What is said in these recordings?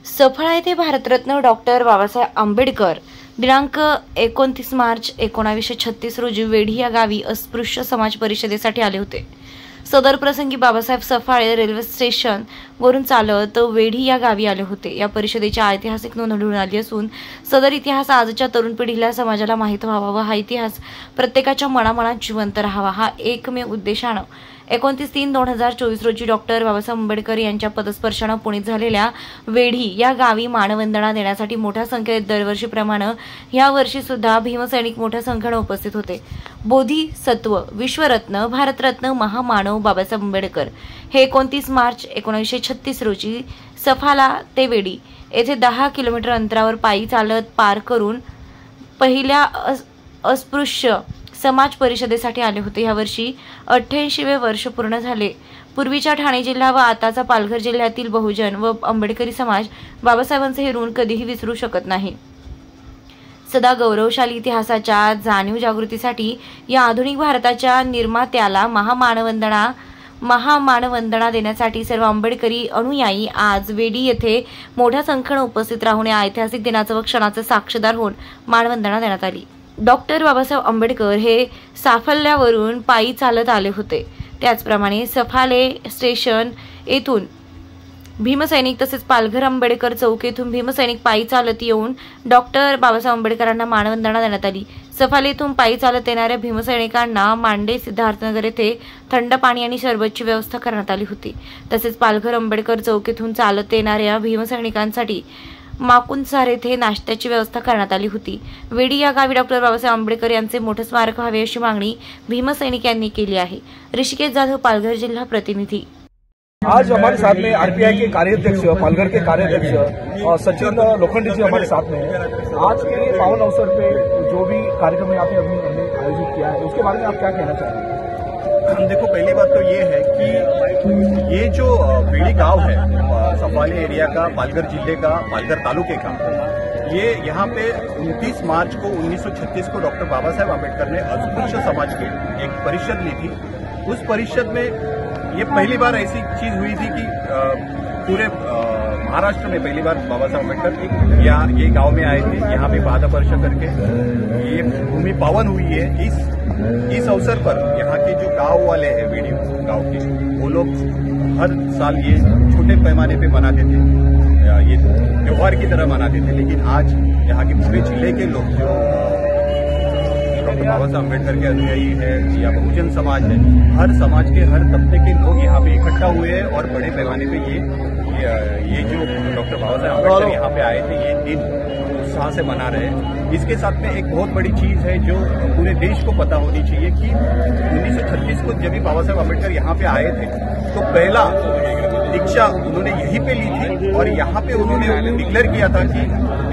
सफळा येथे भारतरत्न डॉक्टर बाबासाहेब आंबेडकर दिनांक 29 मार्च 1936 रोजी वेढी या गावी अस्पृश्य समाज परिषदेसाठी आले होते। सदर प्रसंगी बाबासाहेब सफाळे रेल्वे स्टेशन वरून चालत वेढी या गावी आले होते। या परिषदेची ऐतिहासिक नोंद आढळून आली असून सदर इतिहास आजच्या तरुण पिढीला समाजाला माहित व्हावा व हा इतिहास प्रत्येकाच्या मनामनात जिवंत राहावा हा एकमेव उद्देशाने 29/3/2024 रोजी डॉक्टर बाबासाहेब आंबेडकर यांच्या पदस्पर्शाने पुण्यात झालेल्या वेढी या गावी मानवंदना देण्यासाठी मोठ्या संख्येत दरवर्षीप्रमाणे या वर्षी सुद्धा भीमसैनिक मोठ्या संख्येने उपस्थित होते। बोधिसत्व विश्वरत्न भारतरत्न महामानव बाबासाहेब आंबेडकर हे 29 मार्च 1936 रोजी सफाला ते वेढी येथे 10 किलोमीटर अंतरावर पायी चालत पार करून पहिल्या अस्पृश्य समाज परिषदेसाठी आले होते। या वर्षी 88वे वर्ष पूर्ण झाले। पूर्वीच्या ठाणे जिल्हा व आताचा पालघर जिल्ह्यातील बहुजन व आंबेडकरी समाज बाबासाहेबांचे हे ऋण कधीही विसरू शकत नाही। सदा गौरवशाली इतिहासाच्या जाणीव जागृतीसाठी या आधुनिक भारताच्या निर्मात्याला महामानवंदना देण्यासाठी सर्व आंबेडकरी अनुयायी आज वेढी येथे मोठ्या संख्येने उपस्थित राहून या ऐतिहासिक दिनाचं व क्षणाचे साक्षीदार होऊन मानवंदना देण्यात आली। डॉक्टर बाबासाहेब आंबेडकर हे साफल्यावरून पायी चालत आले होते। त्याचप्रमाणे सफाले स्टेशन येथून भीमसैनिक तसेच पालघर आंबेडकर चौक येथून भीमसैनिक पायी चालत येऊन डॉक्टर बाबासाहेब आंबेडकरांना मानवंदना देण्यात आली। सफाले येथून पायी चालत येणाऱ्या भीमसैनिकांना मांडे सिद्धार्थनगर येथे थंड पाणी आणि शरबतची व्यवस्था करण्यात आली होती। तसेच पालघर आंबेडकर चौक येथून चालत येणाऱ्या भीमसैनिकांसाठी माकुंदसार येथे नाश्त्याची व्यवस्था करण्यात आली होती। वेढी या गावी डॉक्टर बाबासाहेब आंबेडकर यांचे मोठे स्मारक हवे अशी मागणी भीमसैनिक यांनी केली आहे। ऋषिकेश जाधव, पालघर जिल्हा प्रतिनिधी। आज हमारे साथ में आरपीआई के कार्याध्यक्ष, पालघर के कार्याध्यक्ष सचिन लोखंडे जी हमारे साथ में हैं। आज के पावन अवसर पे जो भी कार्यक्रम यहाँ पे हमने आयोजित किया है उसके बारे में आप क्या कहना चाहेंगे? देखो, पहली बात तो ये है कि ये जो वेढी गांव है सफाले एरिया का, पालघर जिले का, पालघर तालुके का, ये यहाँ पे 29 मार्च को 1936 को डॉक्टर बाबा साहेब आंबेडकर ने अस्पृश्य समाज की एक परिषद ली थी। उस परिषद में ये पहली बार ऐसी चीज हुई थी कि पूरे महाराष्ट्र में पहली बार बाबा साहब आंबेडकर यहाँ ये गांव में आए थे। यहाँ पे पादस्पर्श करके ये भूमि पावन हुई है। इस अवसर पर यहाँ के जो गांव वाले हैं, वेढी गांव के, वो लोग हर साल ये छोटे पैमाने पे मनाते थे, ये त्योहार की तरह मनाते थे। लेकिन आज यहाँ के पूरे जिले के लोग जो डॉक्टर बाबा साहब आंबेडकर के अनुयायी है या बहुजन समाज है, हर समाज के हर तबके के लोग यहाँ पे इकट्ठा हुए हैं और बड़े पैमाने पे ये जो डॉक्टर बाबा साहब आंबेडकर यहाँ पे आए थे, ये दिन उत्साह से मना रहे हैं। इसके साथ में एक बहुत बड़ी चीज है जो पूरे देश को पता होनी चाहिए कि 1936 को जब भी बाबा साहब आंबेडकर यहाँ पे आए थे तो पहला दीक्षा उन्होंने यहीं पे ली थी और यहाँ पे उन्होंने डिक्लेयर किया था कि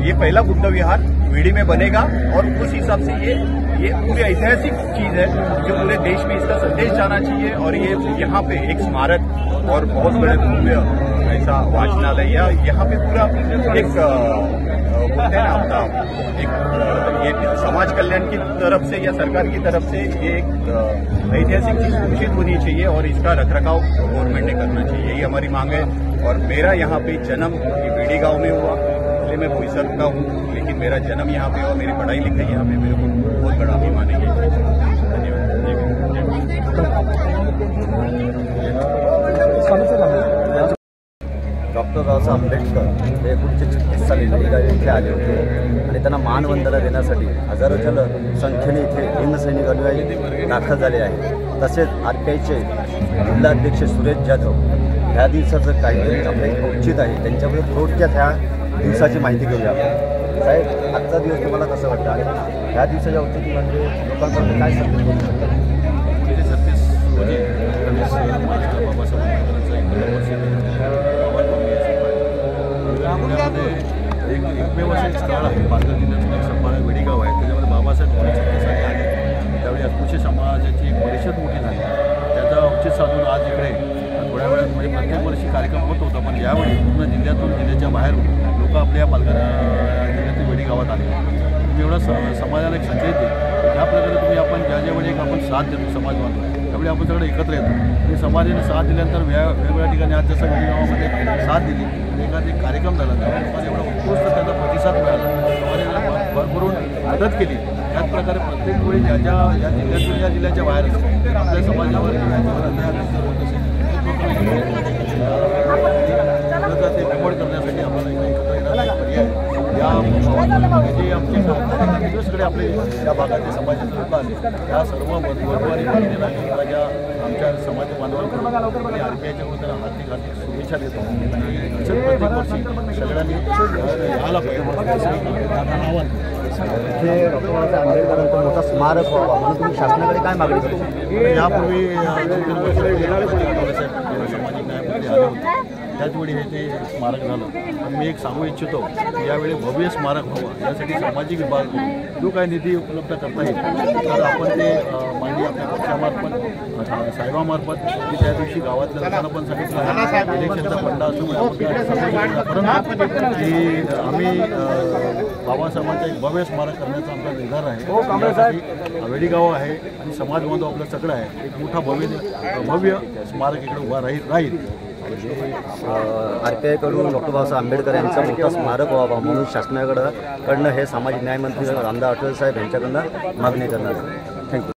ये पहला बुद्ध विहार वेढी में बनेगा। और उस हिसाब से ये पूरी ऐतिहासिक चीज है जो पूरे देश में इसका संदेश जाना चाहिए। और ये यहाँ पे एक स्मारक और बहुत बड़े भव्य ऐसा वाचनालय या यहाँ पे पूरा एक बोलते हैं ना एक ये समाज कल्याण की तरफ से या सरकार की तरफ से ये एक ऐतिहासिक चीज घोषित होनी चाहिए और इसका रखरखाव गवर्नमेंट ने करना चाहिए, यही हमारी मांग है। और मेरा यहाँ पे जन्म वेढी गांव में हुआ। पहले मैं बोईसर का हूँ लेकिन मेरा जन्म यहाँ पे हुआ, मेरी पढ़ाई लिखाई यहाँ पे, मेरे को बहुत बड़ा अभिमान है। डॉक्टर बाबासाहेब आंबेडकर हे 1936 साली वेढी गावी इथे आले होते आणि त्यांना मानवंदना देण्यासाठी हजारोच्या संख्येने इथे भीमसैनिक अनुयायी दाखल झाले आहेत। तसेच आरपीआयचे जिल्हाध्यक्ष सुरेश जाधव ह्या दिवसाचं काहीतरी आपले औचित्य आहे, त्यांच्याबद्दल थोडक्यात ह्या दिवसाची माहिती घेऊया आपण। साहेब, आजचा दिवस तुम्हाला कसं वाटतं आणि ह्या दिवसाच्या औचित्य म्हणजे लोकांपर्यंत काय संदेश करू शकतात? 36 रोजी बाबासाहेब एक एकमेव असं एक स्थळ आहे पालघर जिल्ह्यातून, एक सफाळा वेढी गाव आहे, त्याच्यामध्ये बाबासाहेब 1936 साली आले। त्यावेळी अस्पृश्य समाजाची एक परिषद मोठी झाली, त्याचा औचित्य साधून आज इकडे थोड्या वेळात म्हणजे प्रत्येक वर्षी कार्यक्रम होत होता, पण यावेळी पूर्ण जिल्ह्यातून जिल्ह्याच्या बाहेर लोक आपल्या पालघर जिल्ह्यातील वेढी गावात आले। तुम्ही एवढा समाजाला एक संकेत देईल ज्या प्रकारे तुम्ही आपण ज्यावेळी एक आपण साथ देतो समाज बांधतो, त्यावेळी आपण सगळं एकत्र येतो। आणि समाजाने साथ दिल्यानंतर वेगवेगळ्या ठिकाणी आज जसं वेढी गावामध्ये साथ दिली वेगात एक कार्यक्रम झाला, त्या लोकांना एवढा उत्कृष्ट त्यांचा प्रतिसाद मिळाला, लोकांनी भरभरून मदत केली. त्याच प्रकारे प्रत्येक वेळी या जिल्ह्यातून या जिल्ह्याच्या बाहेर असतील आपल्या समाजावर किंवा याच्यावर अन्याय होत असेल ते रेकॉर्ड करण्यासाठी आम्हाला एकत्र येण्याचा एक पर्याय या जे आमचे सगळे आपले या भागातले समाजाचे लोक आले त्या सर्व बंधू आणि भगिनींना ज्या आमच्या समाज बांधवांकडून आणि RPIच्याकडून त्यांना हार्दिक शुभेच्छा देतो. आणि असंच प्रत्येक वर्षी सगळ्यांनी यायला पाहिजे आव्हान. इथे डॉक्टर बाबासाहेब आंबेडकरांचा मोठा स्मारक व्हावा म्हणून तुम्ही शासनाकडे काय मागणी करता? यापूर्वी सामाजिक न्यायमंत्री आले होते, त्याचवेळी हे ते स्मारक झालं. पण मी एक सांगू इच्छितो की यावेळी भव्य स्मारक व्हावं यासाठी सामाजिक विभाग जो काही निधी उपलब्ध करता येईल तर आपण ते माननीय आपल्या पक्षामार्फत साहेबामार्फत की त्या दिवशी गावातल्या लोकांना पण सांगितलं इलेक्शनचा फंडा असतो परंतु की आम्ही बाबासाहेबांचं एक भव्य स्मारक करण्याचा आमचा निर्धार आहे. त्यासाठी वेडीगाव आहे आणि समाज बांधव आपलं सगळं आहे, एक मोठा भव्य स्मारक इकडे उभा राहील. RPI कडून डॉक्टर बाबासाहेब आंबेडकर यांचं मोठं स्मारक व्हावं म्हणून शासनाकडं हे सामाजिक न्यायमंत्री रामदास आठवले साहेब यांच्याकडनं मागणी करणार आहे. थँक्यू.